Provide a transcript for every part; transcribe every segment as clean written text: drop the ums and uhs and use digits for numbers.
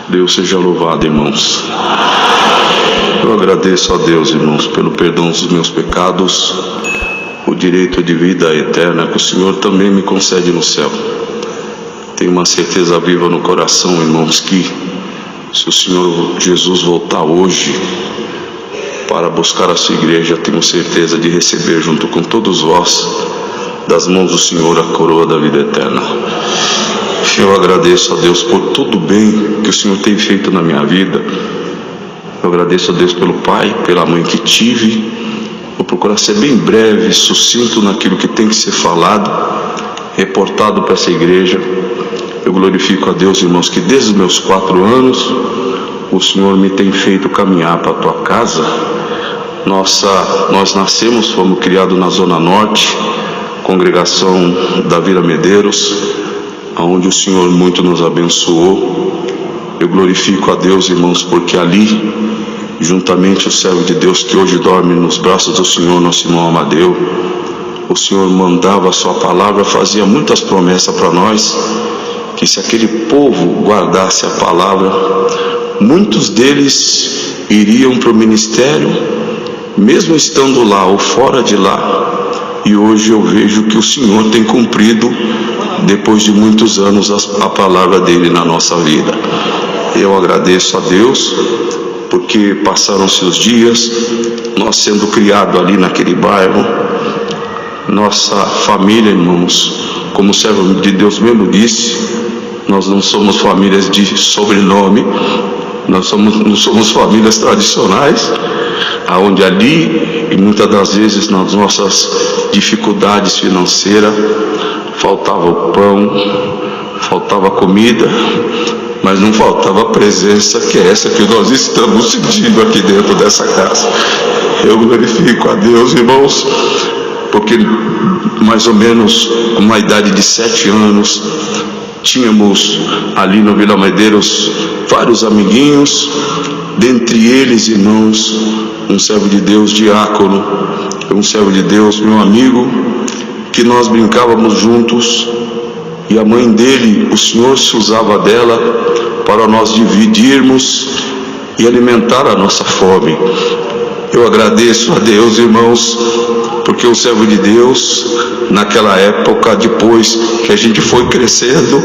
Deus seja louvado, irmãos. Eu agradeço a Deus, irmãos, pelo perdão dos meus pecados, o direito de vida eterna que o Senhor também me concede no céu. Tenho uma certeza viva no coração, irmãos, que se o Senhor Jesus voltar hoje para buscar a sua igreja, tenho certeza de receber junto com todos vós das mãos do Senhor a coroa da vida eterna. Eu agradeço a Deus por todo o bem que o Senhor tem feito na minha vida. Eu agradeço a Deus pelo pai, pela mãe que tive. Vou procurar ser bem breve, sucinto naquilo que tem que ser falado, reportado para essa igreja. Eu glorifico a Deus, irmãos, que desde os meus 4 anos o Senhor me tem feito caminhar para a tua casa. Nós nascemos, fomos criados na Zona Norte, congregação da Vila Medeiros, onde o Senhor muito nos abençoou. Eu glorifico a Deus, irmãos, porque ali, juntamente o servo de Deus que hoje dorme nos braços do Senhor, nosso irmão Amadeu, o Senhor mandava a sua palavra, fazia muitas promessas para nós, que se aquele povo guardasse a palavra, muitos deles iriam para o ministério, mesmo estando lá ou fora de lá. E hoje eu vejo que o Senhor tem cumprido, depois de muitos anos, a palavra dele na nossa vida. Eu agradeço a Deus, porque passaram-se os dias, nós sendo criados ali naquele bairro, nossa família, irmãos, como o servo de Deus mesmo disse, nós não somos famílias de sobrenome, não somos famílias tradicionais, aonde ali, e muitas das vezes nas nossas dificuldades financeiras, faltava o pão, faltava comida, mas não faltava a presença, que é essa que nós estamos sentindo aqui dentro dessa casa. Eu glorifico a Deus, irmãos, porque mais ou menos uma idade de 7 anos, tínhamos ali no Vila Medeiros vários amiguinhos, dentre eles, irmãos, um servo de Deus, diácono, um servo de Deus, meu amigo, que nós brincávamos juntos, e a mãe dele, o Senhor se usava dela para nós dividirmos e alimentar a nossa fome. Eu agradeço a Deus, irmãos, porque o servo de Deus, naquela época, depois que a gente foi crescendo,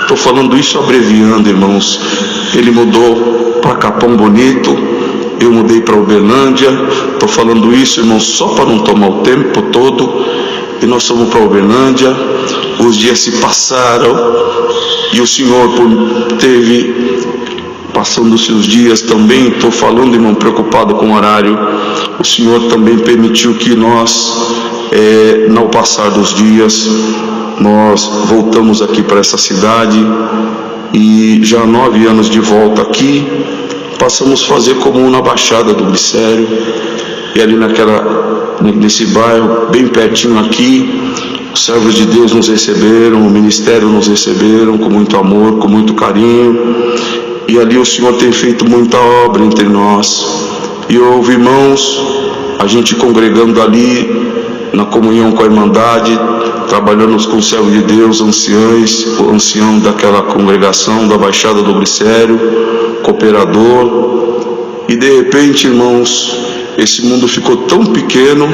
estou falando isso abreviando, irmãos, ele mudou para Capão Bonito, eu mudei para Uberlândia. Estou falando isso, irmãos, só para não tomar o tempo todo, e nós fomos para Uberlândia. Os dias se passaram e o Senhor teve, passando-se os dias também, estou falando, irmão, preocupado com o horário, o Senhor também permitiu que nós, no passar dos dias, nós voltamos aqui para essa cidade, e já há 9 anos de volta aqui, passamos a fazer comum na Baixada do Glicério, e ali nesse bairro, bem pertinho aqui, os servos de Deus nos receberam, o ministério nos receberam com muito amor, com muito carinho, e ali o Senhor tem feito muita obra entre nós. E houve, irmãos, a gente congregando ali, na comunhão com a Irmandade, trabalhando com o servo de Deus, o ancião daquela congregação da Baixada do Glicério, cooperador, e de repente, irmãos, esse mundo ficou tão pequeno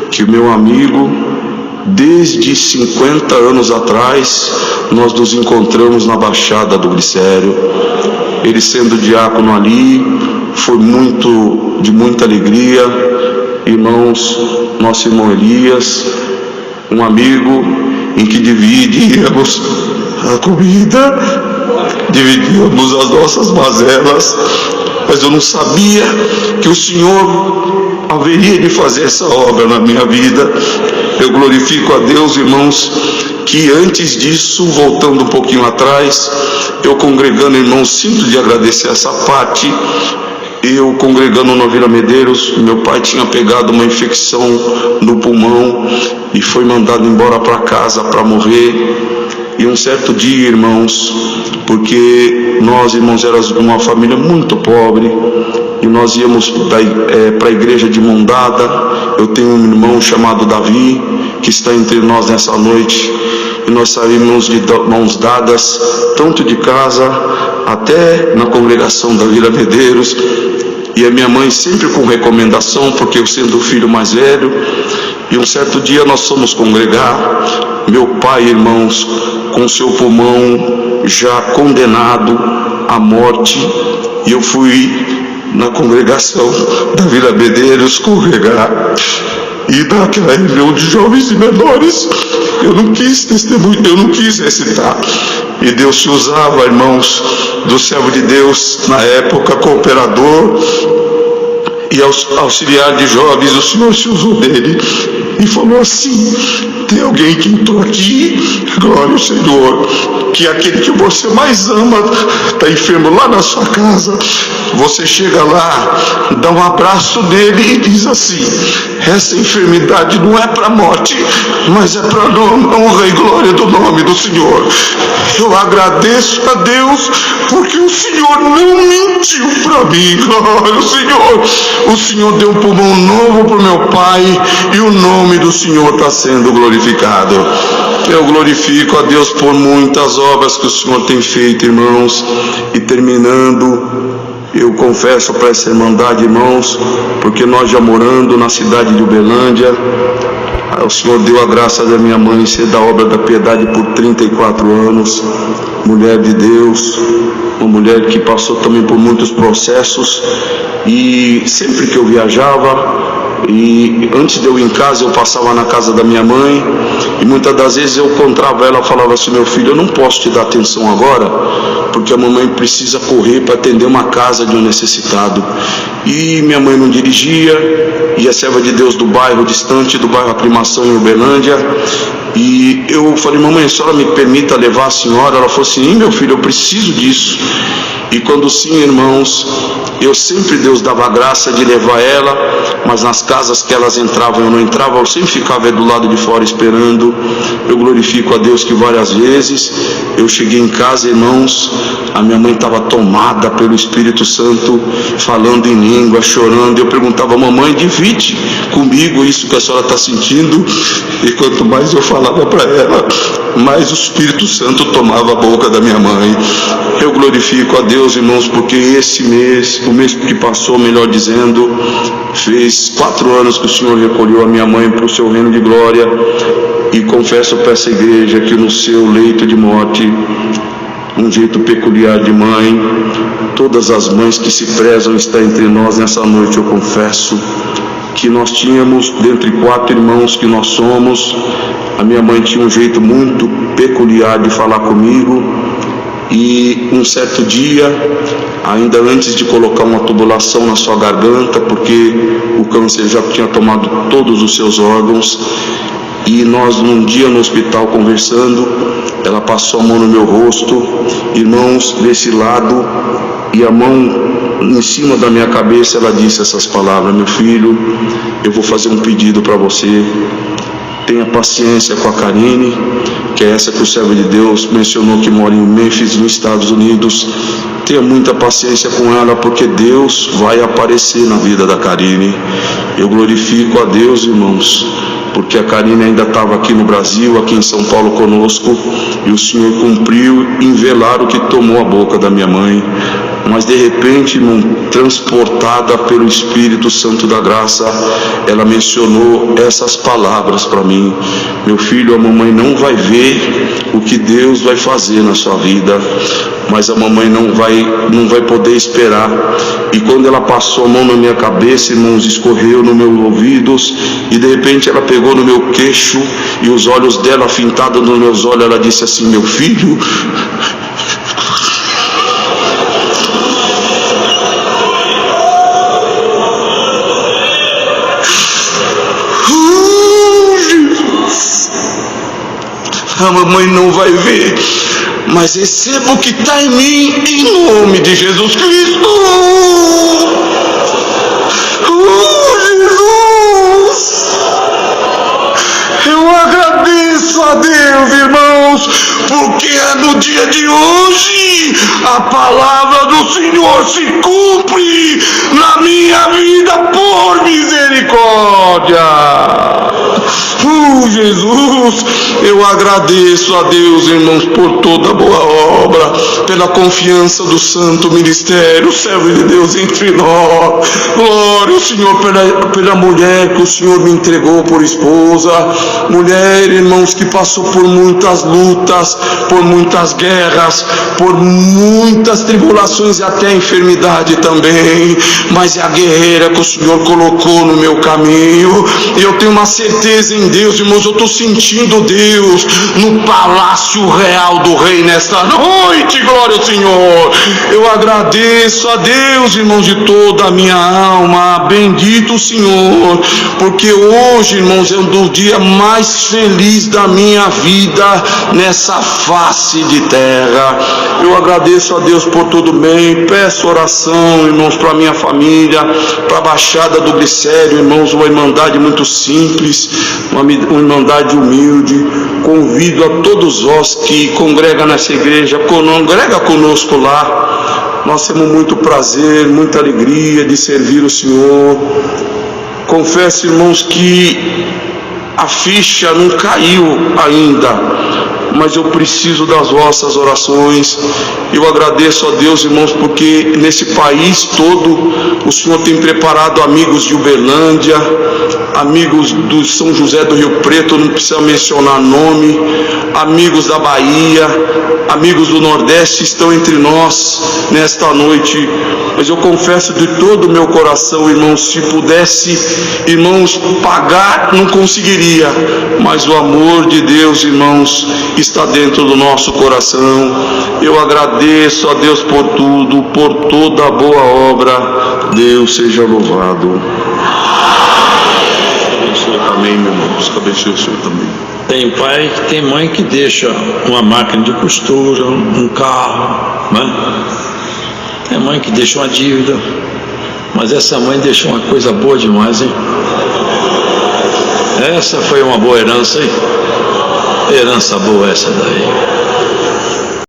que o meu amigo, desde 50 anos atrás, nós nos encontramos na Baixada do Glicério. Ele sendo diácono ali, foi de muita alegria. Irmãos, nosso irmão Elias, um amigo em que dividíamos a comida, dividíamos as nossas mazelas, mas eu não sabia que o Senhor haveria de fazer essa obra na minha vida. Eu glorifico a Deus, irmãos, que antes disso, voltando um pouquinho atrás, eu congregando, irmãos, sinto de agradecer essa parte. Eu congregando na Vila Medeiros, meu pai tinha pegado uma infecção no pulmão e foi mandado embora para casa para morrer. E um certo dia, irmãos, porque nós, irmãos, éramos uma família muito pobre, e nós íamos para a igreja de mão dada. Eu tenho um irmão chamado Davi, que está entre nós nessa noite, e nós saímos de mãos dadas, tanto de casa até na congregação da Vila Medeiros, e a minha mãe sempre com recomendação, porque eu sendo o filho mais velho. E um certo dia nós fomos congregar, meu pai, irmãos, com seu pulmão já condenado à morte, e eu fui na congregação da Vila Medeiros congregar, e naquela reunião de jovens e menores, eu não quis testemunhar, eu não quis recitar, e Deus se usava, irmãos, do servo de Deus na época, cooperador e auxiliar de jovens. O Senhor se usou dele e falou assim: tem alguém que entrou aqui, glória ao Senhor, que aquele que você mais ama está enfermo lá na sua casa. Você chega lá, dá um abraço nele e diz assim: essa enfermidade não é para a morte, mas é para a honra e glória do nome do Senhor. Eu agradeço a Deus porque o Senhor não mentiu para mim. Glória ao Senhor. O Senhor deu um pulmão novo para o meu pai e o nome do Senhor está sendo glorificado. Eu glorifico a Deus por muitas obras que o Senhor tem feito, irmãos. E terminando, eu confesso para essa irmandade, irmãos, porque nós já morando na cidade de Uberlândia, o Senhor deu a graça da minha mãe ser da obra da piedade por 34 anos, mulher de Deus, uma mulher que passou também por muitos processos, e sempre que eu viajava, e antes de eu ir em casa, eu passava na casa da minha mãe, e muitas das vezes eu encontrava ela, falava assim: meu filho, eu não posso te dar atenção agora, porque a mamãe precisa correr para atender uma casa de um necessitado. E minha mãe não dirigia, e a serva de Deus do bairro distante, do bairro Aclimação em Uberlândia, e eu falei: mamãe, a senhora me permita levar a senhora? Ela falou assim: meu filho, eu preciso disso. E quando sim, irmãos, eu sempre, Deus dava a graça de levar ela, mas nas casas que elas entravam, eu não entrava, eu sempre ficava do lado de fora esperando. Eu glorifico a Deus que várias vezes eu cheguei em casa, irmãos, a minha mãe estava tomada pelo Espírito Santo, falando em língua, chorando. Eu perguntava: mamãe, divide comigo isso que a senhora está sentindo. E quanto mais eu falava para ela, mais o Espírito Santo tomava a boca da minha mãe. Eu glorifico a Deus, irmãos, porque esse mês, o mês que passou, melhor dizendo, fez 4 anos que o Senhor recolheu a minha mãe para o seu reino de glória. E confesso para essa igreja que no seu leito de morte, um jeito peculiar de mãe, todas as mães que se prezam estar entre nós nessa noite, eu confesso que nós tínhamos, dentre 4 irmãos que nós somos, a minha mãe tinha um jeito muito peculiar de falar comigo. E um certo dia, ainda antes de colocar uma tubulação na sua garganta, porque o câncer já tinha tomado todos os seus órgãos, e nós num dia no hospital conversando, ela passou a mão no meu rosto, irmãos, desse lado, e a mão em cima da minha cabeça, ela disse essas palavras: meu filho, eu vou fazer um pedido para você. Tenha paciência com a Karine, que é essa que o servo de Deus mencionou, que mora em Memphis, nos Estados Unidos. Tenha muita paciência com ela, porque Deus vai aparecer na vida da Karine. Eu glorifico a Deus, irmãos, porque a Karine ainda estava aqui no Brasil, aqui em São Paulo conosco, e o Senhor cumpriu em velar o que tomou a boca da minha mãe. Mas de repente, irmão, transportada pelo Espírito Santo da graça, ela mencionou essas palavras para mim: meu filho, a mamãe não vai ver o que Deus vai fazer na sua vida, mas a mamãe não vai poder esperar. E quando ela passou a mão na minha cabeça, irmãos, escorreu nos meus ouvidos, e de repente ela pegou no meu queixo, e os olhos dela fintados nos meus olhos, ela disse assim: meu filho, a mamãe não vai ver, mas receba o que está em mim, em nome de Jesus Cristo. Jesus! Eu agradeço a Deus, irmãos, porque no dia de hoje a palavra do Senhor se cumpre na minha vida por misericórdia. Jesus. Eu agradeço a Deus, irmãos, por toda boa obra, pela confiança do santo ministério, servo de Deus entre nós. Glória ao Senhor pela mulher que o Senhor me entregou por esposa. Mulher, irmãos, que passou por muitas lutas, por muitas guerras, por muitas tribulações e até enfermidade também, mas é a guerreira que o Senhor colocou no meu caminho. E eu tenho uma certeza em Deus, irmãos, eu estou sentindo Deus no palácio real do rei nesta noite. Glória ao Senhor. Eu agradeço a Deus, irmãos, de toda a minha alma. Bendito o Senhor, porque hoje, irmãos, é um dos dias mais felizes da minha vida nessa face de terra. Eu agradeço a Deus por tudo bem. Peço oração, irmãos, para minha família, para a Baixada do Glicério, irmãos, uma irmandade muito simples, uma irmandade humilde. Convido a todos vós que congregam nessa igreja, congrega conosco lá. Nós temos muito prazer, muita alegria de servir o Senhor. Confesso, irmãos, que a ficha não caiu ainda, mas eu preciso das vossas orações. Eu agradeço a Deus, irmãos, porque nesse país todo o Senhor tem preparado amigos de Uberlândia, amigos do São José do Rio Preto, não precisa mencionar nome, amigos da Bahia, amigos do Nordeste estão entre nós nesta noite. Mas eu confesso de todo o meu coração, irmãos, se pudesse, irmãos, pagar, não conseguiria, mas o amor de Deus, irmãos, está dentro do nosso coração. Eu agradeço a Deus por tudo, por toda a boa obra. Deus seja louvado. Amém, meu irmão. Deus abençoe o Senhor também. Tem pai, tem mãe que deixa uma máquina de costura, um carro, né? Tem mãe que deixa uma dívida, mas essa mãe deixou uma coisa boa demais, hein? Essa foi uma boa herança, hein? Herança boa essa daí.